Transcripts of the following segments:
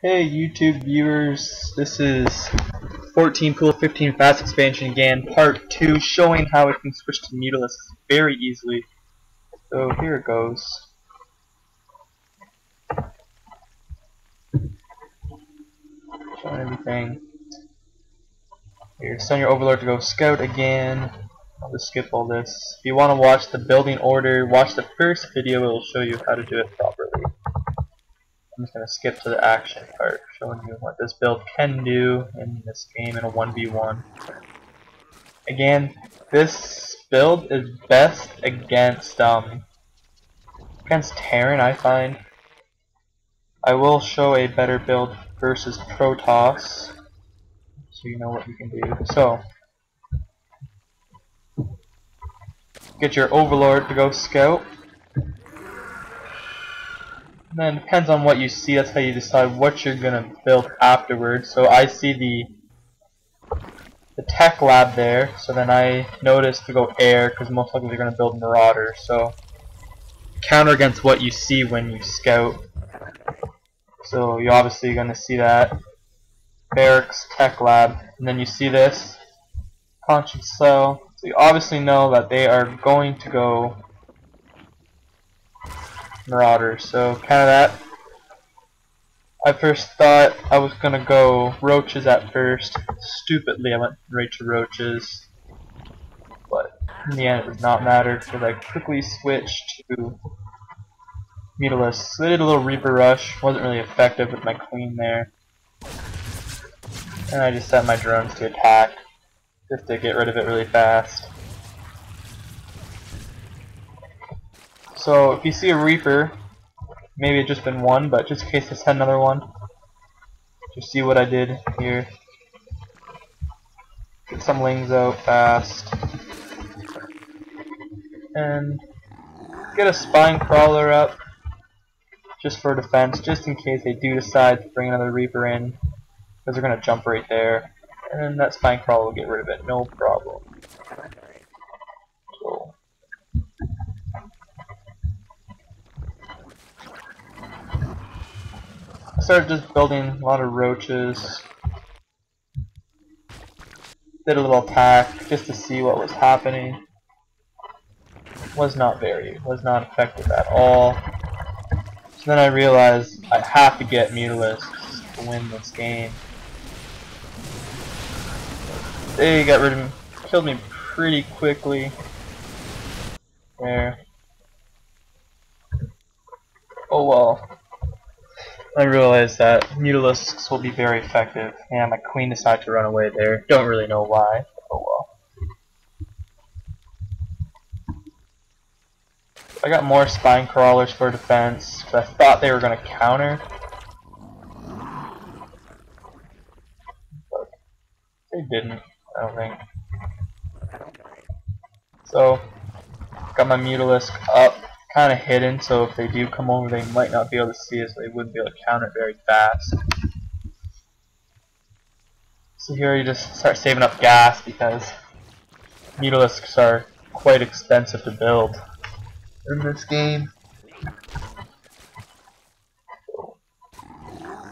Hey YouTube viewers, this is 14 Pool 15 Fast Expansion again, part 2, showing how it can switch to Mutalisks very easily. So here it goes. Showing everything. Here, send your Overlord to go scout again. I'll just skip all this. If you want to watch the building order, watch the first video, it will show you how to do it properly. I'm just going to skip to the action part, showing you what this build can do in this game in a 1v1. Again, this build is best against terran, I find. I will show a better build versus Protoss, so you know what you can do. So, get your Overlord to go scout. And then it depends on what you see, that's how you decide what you're gonna build afterwards. So I see the tech lab there, so then I notice to go air, because most likely they're gonna build Marauder. So counter against what you see when you scout. So you're obviously gonna see that. Barracks, Tech Lab, and then you see this Conscience Cell. So you obviously know that they are going to go Marauders. So kind of that. I first thought I was gonna go Roaches at first. Stupidly, I went right to Roaches, but in the end it does not matter because I quickly switched to Mutalisks. So they did a little Reaper Rush. Wasn't really effective with my Queen there. And I just set my drones to attack, just to get rid of it really fast. So if you see a Reaper, maybe it's just been one, but just in case I send another one, just see what I did here. Get some lings out fast. And get a Spine Crawler up, just for defense, just in case they do decide to bring another Reaper in, because they're going to jump right there. And then that Spine Crawler will get rid of it, no problem. So, I started just building a lot of Roaches. Did a little attack just to see what was happening. Was not effective at all. So then I realized I have to get Mutalisks to win this game. They got rid of me, killed me pretty quickly. There. Oh well. I realized that Mutalisks will be very effective. And my Queen decided to run away there. Don't really know why. Oh well. I got more Spine Crawlers for defense, because I thought they were going to counter. But they didn't, I don't think. So, got my Mutalisk up, kind of hidden, so if they do come over they might not be able to see it, so they wouldn't be able to counter it very fast. So here you just start saving up gas, because Mutalisks are quite expensive to build in this game.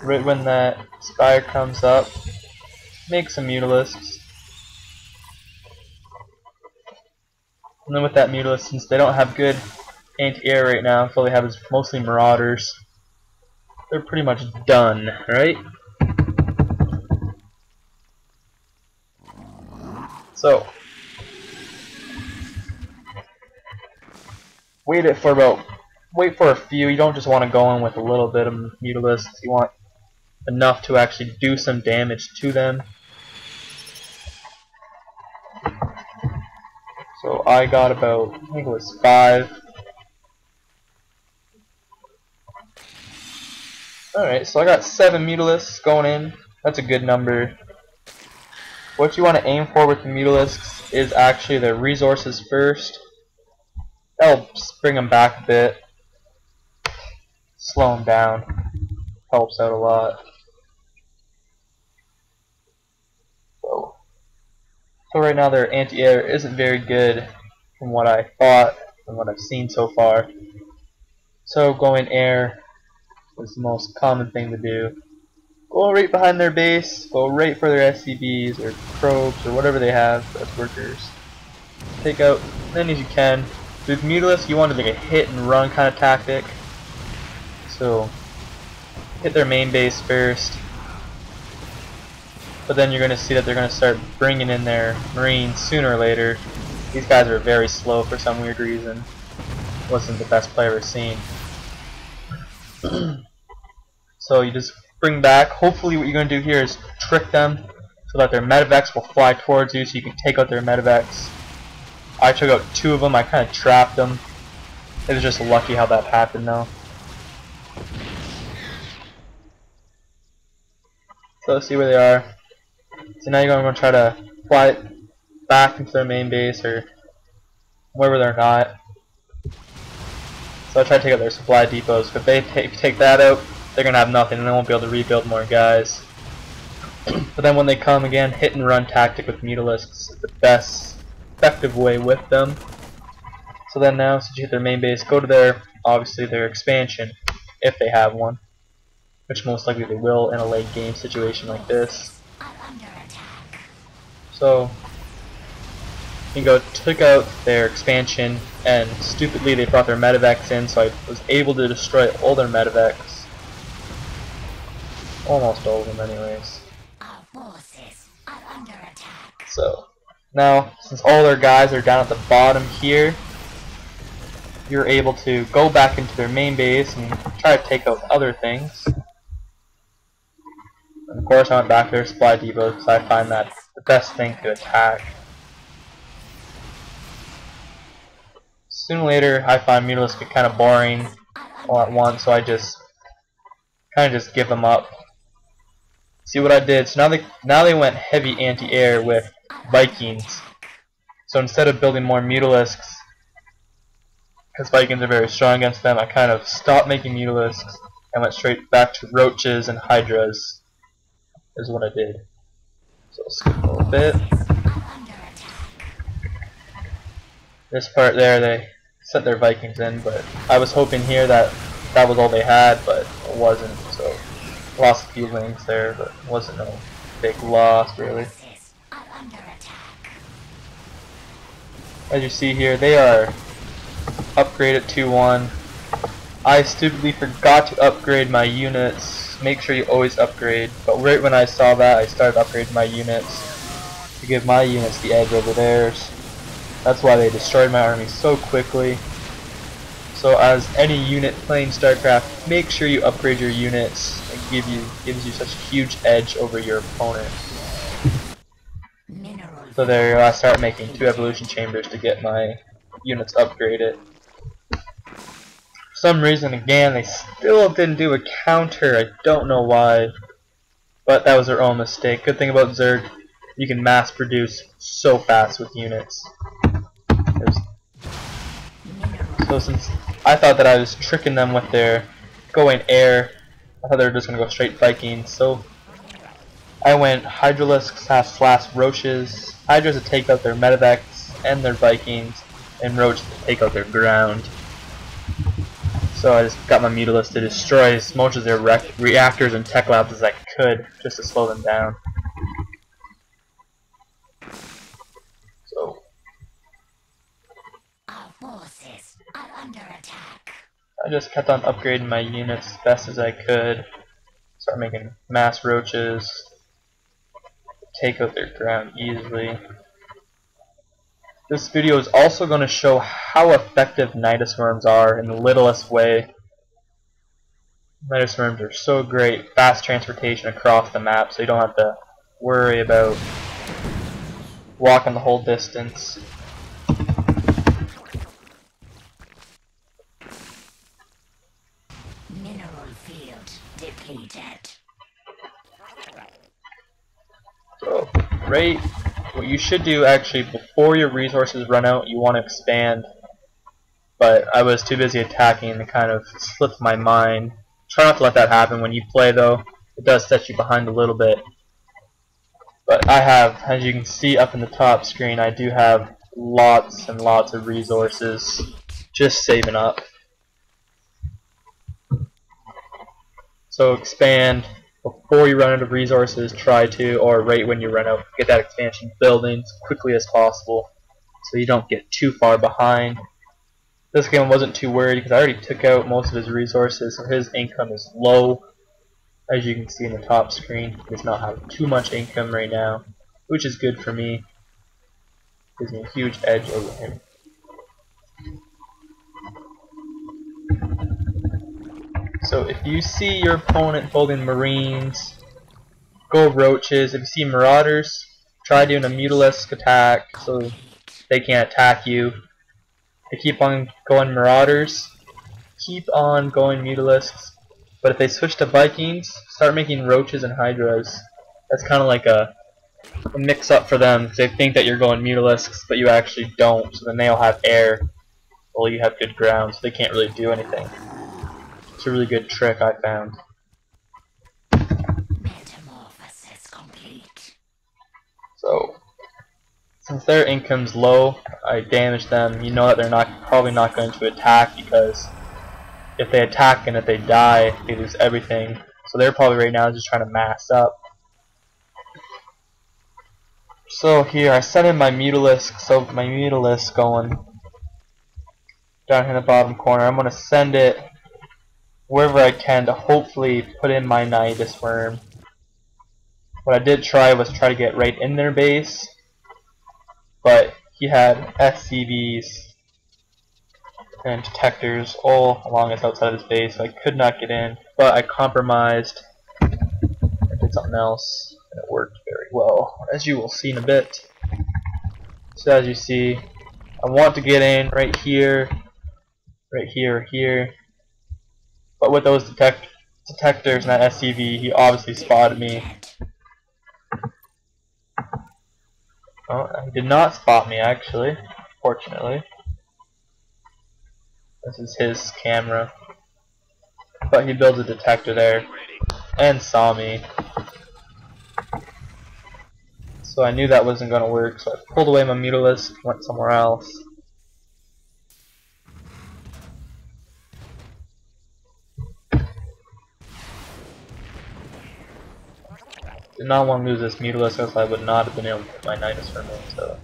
Right when that Spire comes up, make some Mutalisks. And then with that Mutalisk, since they don't have good anti-air right now, so all they have is mostly Marauders, they're pretty much done, right? So, wait for a few. You don't just want to go in with a little bit of Mutalisks. You want enough to actually do some damage to them. So I got about, I think it was 5. Alright, so I got 7 Mutalisks going in. That's a good number. What you want to aim for with the Mutalisks is actually their resources first. That'll bring them back a bit. Slow them down. Helps out a lot. So right now their anti-air isn't very good from what I thought, from what I've seen so far. So going air is the most common thing to do. go right behind their base, go right for their SCBs or probes or whatever they have as workers. Take out as many as you can. With Mutalisk, you wanted like a hit and run kind of tactic. So hit their main base first, but then you're going to see that they're going to start bringing in their Marines sooner or later. These guys are very slow for some weird reason. Wasn't the best play I've ever seen. So you just bring back. Hopefully what you're going to do here is trick them so that their medevacs will fly towards you so you can take out their medevacs. I took out 2 of them. I kind of trapped them. It was just lucky how that happened though. So let's see where they are. So now you're going to try to fly it back into their main base or wherever they're not. So I try to take out their supply depots. If they take that out, they're going to have nothing and they won't be able to rebuild more guys. But then when they come again, hit and run tactic with Mutalisks is the best effective way with them. So then now, since you hit their main base, go to their, obviously their expansion, if they have one. Which most likely they will in a late game situation like this. So you go took out their expansion, and stupidly they brought their medevacs in, so I was able to destroy all their medevacs. Almost all of them anyways. Our forces are under attack. So now, since all their guys are down at the bottom here, you're able to go back into their main base and try to take out other things. And of course I went back to their supply depot because I find that the best thing to attack. Sooner or later I find Mutalisks get kind of boring all at once, so I just kind of just give them up. See what I did? So now they went heavy anti-air with Vikings. So instead of building more Mutalisks, because Vikings are very strong against them, I kind of stopped making Mutalisks and went straight back to Roaches and Hydras. Is what I did. So I'll skip a little bit. This part there, they sent their Vikings in, but I was hoping here that that was all they had, but it wasn't. So lost a few lanes there, but it wasn't no big loss really. As you see here, they are upgraded 2-1. I stupidly forgot to upgrade my units. Make sure you always upgrade, but right when I saw that, I started upgrading my units to give my units the edge over theirs. That's why they destroyed my army so quickly. So as any unit playing StarCraft, make sure you upgrade your units. It gives you such a huge edge over your opponent. So there you go, I started making 2 evolution chambers to get my units upgraded. For some reason, again, they still didn't do a counter. I don't know why, but that was their own mistake. Good thing about Zerg, you can mass produce so fast with units. So since I thought that I was tricking them with their going air, I thought they were just going to go straight Vikings, so I went Hydralisks / Roaches, Hydras to take out their medevacs and their Vikings, and Roaches to take out their ground. So I just got my Mutalisks to destroy as much of their reactors and tech labs as I could, just to slow them down. So Our forces are under attack. I just kept on upgrading my units as best as I could. Start making mass Roaches, take out their ground easily. This video is also going to show how effective Nidus Worms are in the littlest way. Nidus Worms are so great, fast transportation across the map, so you don't have to worry about walking the whole distance. Mineral field depleted. So, right, what you should do actually before your resources run out, you want to expand. But I was too busy attacking and it kind of slipped my mind. Try not to let that happen when you play though. It does set you behind a little bit. But I have, as you can see up in the top screen, I do have lots and lots of resources just saving up. So expand before you run out of resources, try to, or right when you run out, get that expansion building as quickly as possible so you don't get too far behind. This game wasn't too worried because I already took out most of his resources, so his income is low. As you can see in the top screen, he does not have too much income right now, which is good for me. Gives me a huge edge over him. So if you see your opponent holding Marines, go Roaches. If you see Marauders, try doing a Mutalisk attack so they can't attack you. They keep on going Marauders, keep on going Mutalisks, but if they switch to Vikings, start making Roaches and Hydras. That's kind of like a mix-up for them, because they think that you're going Mutalisks, but you actually don't, so then they'll have air, while you have good ground, so they can't really do anything. It's a really good trick I found. Metamorphosis complete. So, since their income's low, I damage them. You know that they're probably not going to attack, because if they attack and if they die, they lose everything. So they're probably right now just trying to mass up. So here, I sent in my Mutalisk, so my Mutalisk going down here in the bottom corner. I'm going to send it wherever I can to hopefully put in my Nidus Worm. What I did try was try to get right in their base, but he had SCVs and detectors all along his outside of his base, so I could not get in, but I compromised. I did something else, and it worked very well, as you will see in a bit. So as you see, I want to get in right here, here, but with those detectors and that SCV, he obviously spotted me. Oh, he did not spot me actually, fortunately. This is his camera. But he builds a detector there and saw me. So I knew that wasn't going to work, so I pulled away my Mutalisk, went somewhere else. Did not want to lose this Mutalisk, else I would not have been able to put my Nidus Worm in, so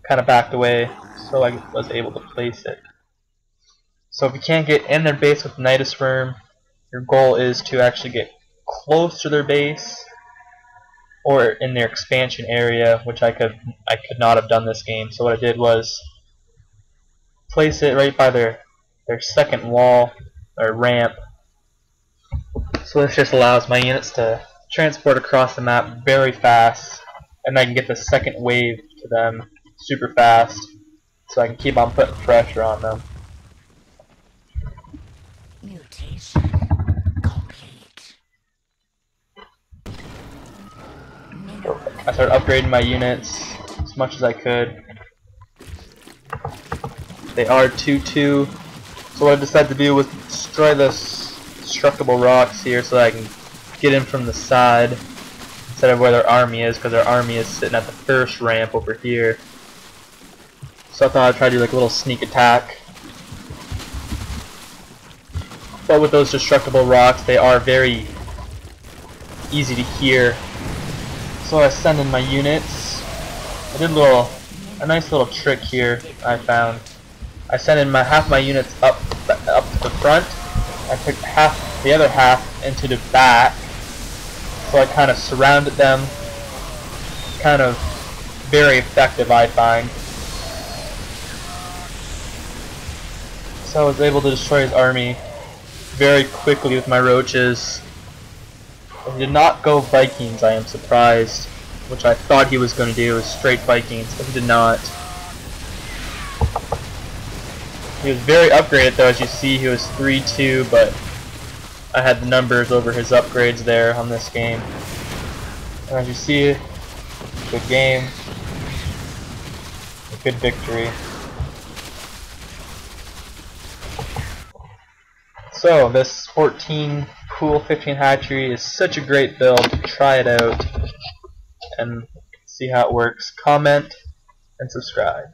kind of backed away so I was able to place it. So if you can't get in their base with Nidus Worm, your goal is to actually get close to their base or in their expansion area, which I could not have done this game. So what I did was place it right by their second wall or ramp. So this just allows my units to transport across the map very fast, and I can get the second wave to them super fast, so I can keep on putting pressure on them. Mutation complete. So I started upgrading my units as much as I could. They are 2-2, so what I decided to do was destroy this destructible rocks here so that I can get in from the side instead of where their army is, because their army is sitting at the first ramp over here. So I thought I'd try to do like a little sneak attack. But with those destructible rocks, they are very easy to hear. So I send in my units. I did a nice little trick here I found. I sent in half my units up to the front. I took the other half into the back. So I kind of surrounded them. Kind of very effective, I find. So I was able to destroy his army very quickly with my roaches. He did not go Vikings, I am surprised, which I thought he was going to do, straight Vikings, but he did not. He was very upgraded though, as you see. He was 3-2, but I had the numbers over his upgrades there on this game. And as you see, good game, a good victory. So this 14 Pool 15 hatchery is such a great build. Try it out and see how it works. Comment and subscribe.